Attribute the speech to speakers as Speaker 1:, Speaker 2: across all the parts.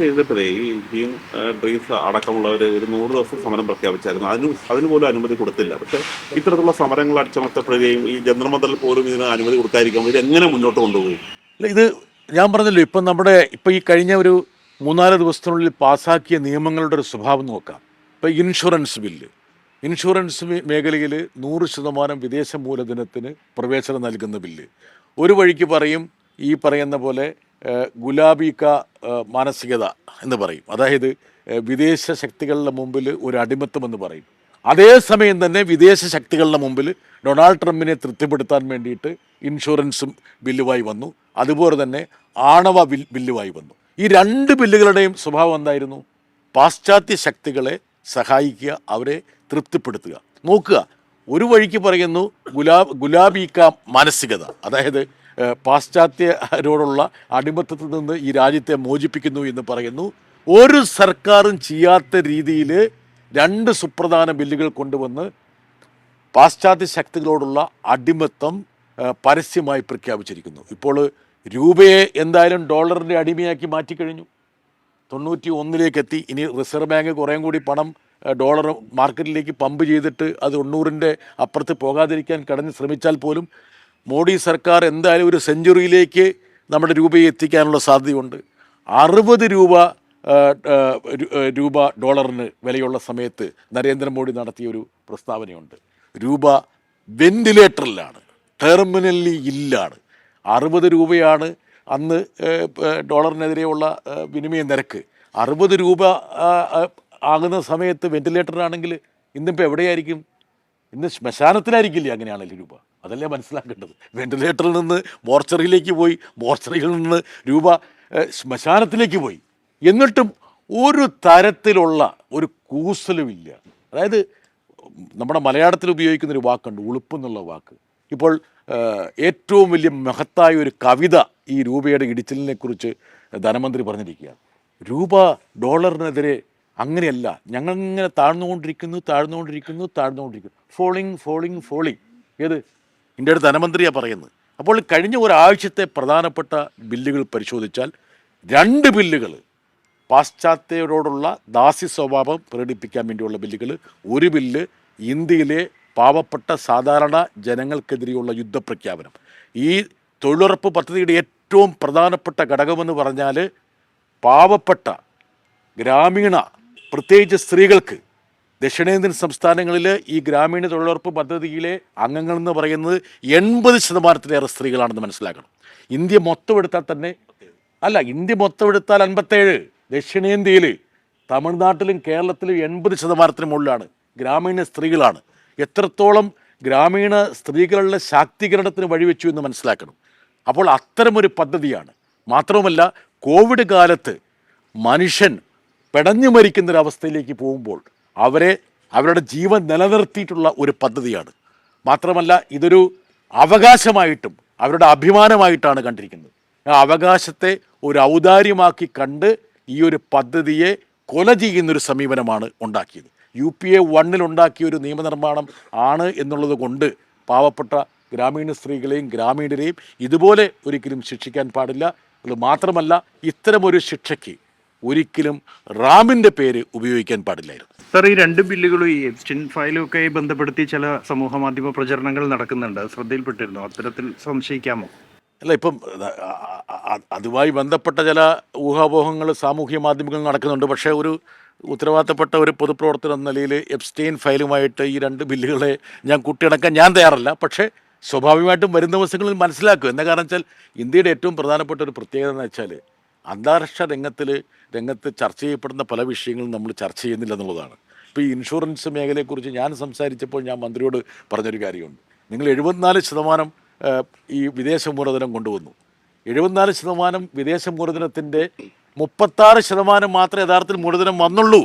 Speaker 1: ചെയ്തിട്ടേ ഈ ഇന്ത്യയും ഗ്രീസ് അടക്കമുള്ളവർ ഒരു 100 ദിവസം സമരം പ്രഖ്യാപിച്ചായിരുന്നു. അതിന് പോലും അനുമതി കൊടുത്തില്ല. പക്ഷെ ഇത്തരത്തിലുള്ള സമരങ്ങൾ അടിച്ചമർത്തപ്പെടുകയും ഈ ജന്തർ പോലും ഇതിന് അനുമതി കൊടുക്കാതിരിക്കുമ്പോൾ ഇത് എങ്ങനെ മുന്നോട്ട് കൊണ്ടുപോകും?
Speaker 2: അല്ല, ഇത് ഞാൻ പറഞ്ഞല്ലോ, ഇപ്പം ഈ കഴിഞ്ഞ ഒരു 3-4 ദിവസത്തിനുള്ളിൽ പാസ്സാക്കിയ നിയമങ്ങളുടെ ഒരു സ്വഭാവം നോക്കാം. ഇപ്പം ഇൻഷുറൻസ് മേഖലയിൽ 100% വിദേശ മൂലധനത്തിന് പ്രവേശനം നൽകുന്ന ബില്ല്. ഒരു വഴിക്ക് പറയും, ഈ പറയുന്ന പോലെ ഗുലാബി ക മാനസികത എന്ന് പറയും, അതായത് വിദേശ ശക്തികളുടെ മുമ്പിൽ ഒരു അടിമത്തം എന്ന് പറയും. അതേസമയം തന്നെ വിദേശ ശക്തികളുടെ മുമ്പിൽ ഡൊണാൾഡ് ട്രംപിനെ തൃപ്തിപ്പെടുത്താൻ വേണ്ടിയിട്ട് ഇൻഷുറൻസും ബില്ലുമായി വന്നു. അതുപോലെ തന്നെ ആണവ ബില്ലുമായി വന്നു. ഈ രണ്ട് ബില്ലുകളുടെയും സ്വഭാവം എന്തായിരുന്നു? പാശ്ചാത്യ ശക്തികളെ സഹായിക്കുക, അവരെ തൃപ്തിപ്പെടുത്തുക. നോക്കുക, ഒരു വഴിക്ക് പറയുന്നു ഗുലാബീക്ക മാനസികത, അതായത് പാശ്ചാത്യരോടുള്ള അടിമത്തത്തിൽ നിന്ന് ഈ രാജ്യത്തെ മോചിപ്പിക്കുന്നു എന്ന് പറയുന്നു. ഒരു സർക്കാരും ചെയ്യാത്ത രീതിയിൽ 2 സുപ്രധാന ബില്ലുകൾ കൊണ്ടുവന്ന് പാശ്ചാത്യ ശക്തികളോടുള്ള അടിമത്തം പരസ്യമായി പ്രഖ്യാപിച്ചിരിക്കുന്നു. ഇപ്പോൾ രൂപയെ എന്തായാലും ഡോളറിൻ്റെ അടിമയാക്കി മാറ്റിക്കഴിഞ്ഞു. 91 എത്തി. ഇനി റിസർവ് ബാങ്ക് കുറേയും കൂടി പണം ഡോളർ മാർക്കറ്റിലേക്ക് പമ്പ് ചെയ്തിട്ട് അത് 90-ൻ്റെ അപ്പുറത്ത് പോകാതിരിക്കാൻ കടന്ന് ശ്രമിച്ചാൽ പോലും മോഡി സർക്കാർ എന്തായാലും ഒരു സെഞ്ചുറിയിലേക്ക് നമ്മുടെ രൂപയെ എത്തിക്കാനുള്ള സാധ്യതയുണ്ട്. 60 രൂപ ഡോളറിന് വിലയുള്ള സമയത്ത് നരേന്ദ്രമോദി നടത്തിയൊരു പ്രസ്താവനയുണ്ട്. രൂപ വെന്റിലേറ്ററിലാണ്, ടെർമിനലി ഇല്ലാണ്. 60 രൂപയാണ് അന്ന് ഡോളറിനെതിരെയുള്ള വിനിമയ നിരക്ക്. 60 രൂപ ആകുന്ന സമയത്ത് വെന്റിലേറ്ററിനാണെങ്കിൽ ഇന്നിപ്പോൾ എവിടെയായിരിക്കും? ഇന്ന് ശ്മശാനത്തിലായിരിക്കില്ലേ? അങ്ങനെയാണല്ലോ രൂപ. അതല്ലേ മനസ്സിലാക്കേണ്ടത്. വെന്റിലേറ്ററിൽ നിന്ന് മോർച്ചറിയിലേക്ക് പോയി, മോർച്ചറിയിൽ നിന്ന് രൂപ ശ്മശാനത്തിലേക്ക് പോയി. എന്നിട്ടും ഒരു തരത്തിലുള്ള ഒരു കൂസലുമില്ല. അതായത് നമ്മുടെ മലയാളത്തിൽ ഉപയോഗിക്കുന്നൊരു വാക്കുണ്ട്, ഉളുപ്പ് എന്നുള്ള വാക്ക്. ഇപ്പോൾ ഏറ്റവും വലിയ മഹത്തായ ഒരു കവിത ഈ രൂപയുടെ ഇടിച്ചിലിനെ കുറിച്ച് ധനമന്ത്രി പറഞ്ഞിരിക്കുകയാണ്. രൂപ ഡോളറിനെതിരെ അങ്ങനെയല്ല, ഞങ്ങളിങ്ങനെ താഴ്ന്നുകൊണ്ടിരിക്കുന്നു. ഫോളിങ്. ഏത്? ഇന്ത്യയുടെ ധനമന്ത്രിയാണ് പറയുന്നത്. അപ്പോൾ കഴിഞ്ഞ ഒരാഴ്ചത്തെ പ്രധാനപ്പെട്ട ബില്ലുകൾ പരിശോധിച്ചാൽ 2 ബില്ലുകൾ പാശ്ചാത്യരോടുള്ള ദാസ്യ സ്വഭാവം പ്രകടിപ്പിക്കാൻ വേണ്ടിയുള്ള ബില്ലുകൾ. ഒരു ബില്ല് ഇന്ത്യയിലെ പാവപ്പെട്ട സാധാരണ ജനങ്ങൾക്കെതിരെയുള്ള യുദ്ധപ്രഖ്യാപനം. ഈ തൊഴിലുറപ്പ് പദ്ധതിയുടെ ഏറ്റവും പ്രധാനപ്പെട്ട ഘടകമെന്ന് പറഞ്ഞാൽ പാവപ്പെട്ട ഗ്രാമീണ, പ്രത്യേകിച്ച് സ്ത്രീകൾക്ക്, ദക്ഷിണേന്ത്യൻ സംസ്ഥാനങ്ങളിൽ ഈ ഗ്രാമീണ തൊഴിലുറപ്പ് പദ്ധതിയിലെ അംഗങ്ങളെന്ന് പറയുന്നത് 80%-ലേറെ സ്ത്രീകളാണെന്ന് മനസ്സിലാക്കണം. ഇന്ത്യ മൊത്തം എടുത്താൽ 57, ദക്ഷിണേന്ത്യയിൽ തമിഴ്നാട്ടിലും കേരളത്തിലും 80%-ന് മുകളിലാണ് ഗ്രാമീണ സ്ത്രീകളാണ്. എത്രത്തോളം ഗ്രാമീണ സ്ത്രീകളുടെ ശാക്തീകരണത്തിന് വഴിവെച്ചു എന്ന് മനസ്സിലാക്കണം. അപ്പോൾ അത്തരമൊരു പദ്ധതിയാണ്. മാത്രവുമല്ല, കോവിഡ് കാലത്ത് മനുഷ്യൻ പിടഞ്ഞു മരിക്കുന്നൊരവസ്ഥയിലേക്ക് പോകുമ്പോൾ അവരുടെ ജീവൻ നിലനിർത്തിയിട്ടുള്ള ഒരു പദ്ധതിയാണ്. മാത്രമല്ല, ഇതൊരു അവകാശമായിട്ടും അവരുടെ അഭിമാനമായിട്ടാണ് കണ്ടിരിക്കുന്നത്. ആ അവകാശത്തെ ഒരു ഔദാര്യമാക്കി കണ്ട് ഈ ഒരു പദ്ധതിയെ കൊല ചെയ്യുന്നൊരു സമീപനമാണ് ഉണ്ടാക്കിയത്. UPA 1 ഉണ്ടാക്കിയ ഒരു നിയമനിർമ്മാണം ആണ് എന്നുള്ളത് കൊണ്ട് പാവപ്പെട്ട ഗ്രാമീണ സ്ത്രീകളെയും ഗ്രാമീണരെയും ഇതുപോലെ ഒരിക്കലും ശിക്ഷിക്കാൻ പാടില്ല. അത് മാത്രമല്ല, ഇത്തരമൊരു ശിക്ഷയ്ക്ക് ഒരിക്കലും റാമിൻ്റെ പേര് ഉപയോഗിക്കാൻ പാടില്ലായിരുന്നു.
Speaker 3: സർ, ഈ 2 ബില്ലുകളും ഈ എപ്സ്റ്റൈൻ ഫയലും ഒക്കെ ബന്ധപ്പെടുത്തി ചില സമൂഹ മാധ്യമ പ്രചരണങ്ങൾ നടക്കുന്നുണ്ട്. ശ്രദ്ധയിൽപ്പെട്ടിരുന്നു. അത്തരത്തിൽ സംശയിക്കാമോ?
Speaker 2: അല്ല, ഇപ്പം അതുമായി ബന്ധപ്പെട്ട ചില ഊഹാപോഹങ്ങൾ സാമൂഹ്യ മാധ്യമങ്ങളിൽ നടക്കുന്നുണ്ട്. പക്ഷേ ഒരു ഉത്തരവാദിത്തപ്പെട്ട ഒരു പൊതുപ്രവർത്തനം എന്ന നിലയിൽ എപ്സ്റ്റൈൻ ഫയലുമായിട്ട് ഈ 2 ബില്ലുകളെ ഞാൻ കൂട്ടിയിണക്കാൻ ഞാൻ തയ്യാറല്ല. പക്ഷേ സ്വാഭാവികമായിട്ടും വരും ദിവസങ്ങളിൽ മനസ്സിലാക്കും. എന്താ കാരണം വെച്ചാൽ, ഇന്ത്യയുടെ ഏറ്റവും പ്രധാനപ്പെട്ട ഒരു പ്രത്യേകത എന്ന് വെച്ചാൽ അന്താരാഷ്ട്ര രംഗത്ത് ചർച്ച ചെയ്യപ്പെടുന്ന പല വിഷയങ്ങളും നമ്മൾ ചർച്ച ചെയ്യുന്നില്ല എന്നുള്ളതാണ്. ഇപ്പോൾ ഈ ഇൻഷുറൻസ് മേഖലയെക്കുറിച്ച് ഞാൻ സംസാരിച്ചപ്പോൾ ഞാൻ മന്ത്രിയോട് പറഞ്ഞൊരു കാര്യമുണ്ട്. നിങ്ങൾ 74% ഈ വിദേശ മൂലധനം കൊണ്ടുവന്നു. 74% വിദേശ മൂലധനത്തിൻ്റെ 36% മാത്രമേ യഥാർത്ഥത്തിൽ മൂലധനം വന്നുള്ളൂ.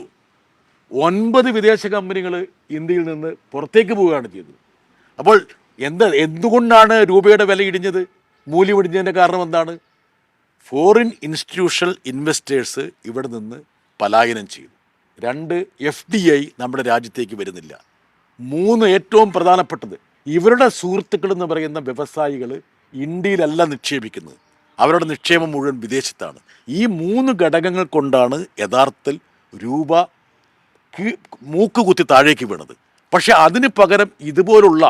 Speaker 2: 9 വിദേശ കമ്പനികൾ ഇന്ത്യയിൽ നിന്ന് പുറത്തേക്ക് പോവുകയാണ് ചെയ്തത്. അപ്പോൾ എന്തുകൊണ്ടാണ് രൂപയുടെ വില ഇടിഞ്ഞത്? മൂല്യം ഇടിഞ്ഞതിൻ്റെ കാരണം എന്താണ്? ഫോറിൻ ഇൻസ്റ്റിറ്റ്യൂഷണൽ ഇൻവെസ്റ്റേഴ്സ് ഇവിടെ നിന്ന് പലായനം ചെയ്തു. 2, FDI നമ്മുടെ രാജ്യത്തേക്ക് വരുന്നില്ല. 3, ഏറ്റവും പ്രധാനപ്പെട്ടത്, ഇവരുടെ സുഹൃത്തുക്കൾ എന്ന് പറയുന്ന വ്യവസായികൾ ഇന്ത്യയിലല്ല നിക്ഷേപിക്കുന്നത്, അവരുടെ നിക്ഷേപം മുഴുവൻ വിദേശത്താണ്. ഈ 3 ഘടകങ്ങൾ കൊണ്ടാണ് യഥാർത്ഥത്തിൽ രൂപ മൂക്ക് കുത്തി താഴേക്ക് വീണത്. പക്ഷെ അതിന് പകരം ഇതുപോലുള്ള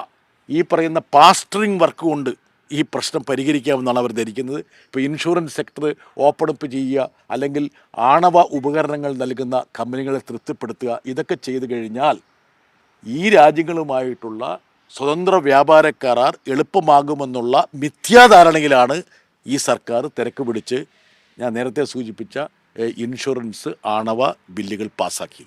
Speaker 2: ഈ പറയുന്ന പാസ്റ്ററിങ് വർക്ക് കൊണ്ട് ഈ പ്രശ്നം പരിഹരിക്കാമെന്നാണ് അവർ ധരിക്കുന്നത്. ഇപ്പോൾ ഇൻഷുറൻസ് സെക്ടർ ഓപ്പൺ അപ്പ് ചെയ്യുക, അല്ലെങ്കിൽ ആണവ ഉപകരണങ്ങൾ നൽകുന്ന കമ്പനികളെ തൃപ്തിപ്പെടുത്തുക, ഇതൊക്കെ ചെയ്തു കഴിഞ്ഞാൽ ഈ രാജ്യങ്ങളുമായിട്ടുള്ള സ്വതന്ത്ര വ്യാപാര കരാർ എളുപ്പമാകുമെന്നുള്ള മിഥ്യാധാരണയിലാണ് ഈ സർക്കാർ തിരക്ക് പിടിച്ച് ഞാൻ നേരത്തെ സൂചിപ്പിച്ച ഇൻഷുറൻസ്, ആണവ ബില്ലുകൾ പാസ്സാക്കി.